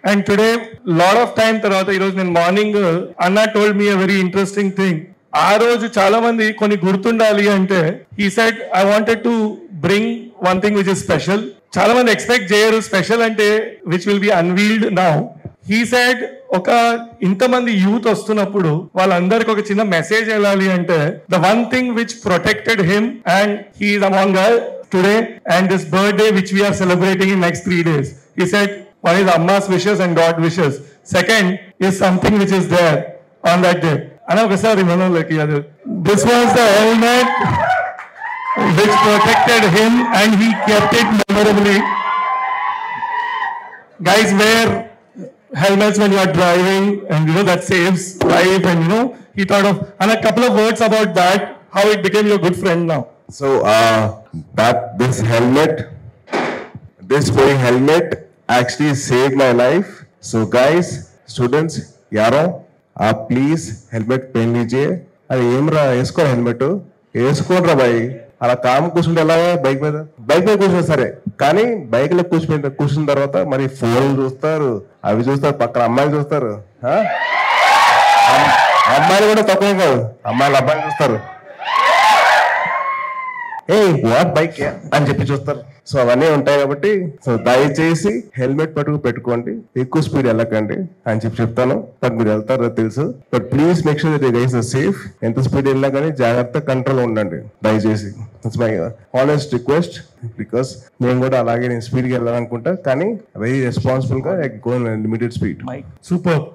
And today, lot of time తర్వాత ఈరోజు నేను మార్నింగ్ అన్న told me a very interesting thing. ఆ రోజు చాలా మంది కొన్ని గుర్తుండాలి అంటే he said I wanted to bring one thing which is special. చాలా మంది ఎక్స్పెక్ట్ చేయరు స్పెషల్ అంటే which will be unveiled now. He said ఒక ఇంతమంది యూత్ వస్తున్నప్పుడు వాళ్ళందరికి ఒక చిన్న మెసేజ్ వెళ్ళాలి అంటే the one thing which protected him and he is among us today and this birthday which we are celebrating in next 3 days. He said one is Amma's wishes and God wishes. Second is something which is there on that day. And ఒకసారి మనోళ్ళకి అది this was the helmet which protected him and he kept it memorably. Guys, wear helmets when you are driving and that saves life and he thought of and a couple of words about that, how it became your good friend now. So that this very helmet actually saved my life. So guys, students, yaro please helmet pen lijiye. అది ఏమరా వేసుకో helmet వేసుకోనరా bye. అలా com కూర్చుంటే ఎలా bike మీద కూర్చుంటే సరే, కానీ బైక్ లో కూర్చున్న తర్వాత మరి ఫోన్ చూస్తారు, అవి చూస్తారు, పక్కన అమ్మాయిలు చూస్తారు. అమ్మాయిలు కూడా తక్కువ కాదు, అమ్మాయిలు అబ్బాయిలు చూస్తారు, ఏ వాట్ బైక్ అని చెప్పి చూస్తారు. సో అవన్నీ ఉంటాయి కాబట్టి సో దయచేసి హెల్మెట్ పెట్టుకోండి, ఎక్కువ స్పీడ్ వెళ్ళకండి అని చెప్తాను. బట్ మీరు వెళ్తారో తెలుసు, but please make sure that you guys are safe. ఎంత స్పీడ్ వెళ్ళినా కానీ జాగ్రత్త కంట్రోల్ ఉండండి దయచేసి. It's my honest request. Because నేను కూడా అలాగే నేను స్పీడ్కి వెళ్ళాలనుకుంటా, కానీ వెరీ రెస్పాన్సిబుల్ గా గో లిమిటెడ్ స్పీడ్. సూపర్.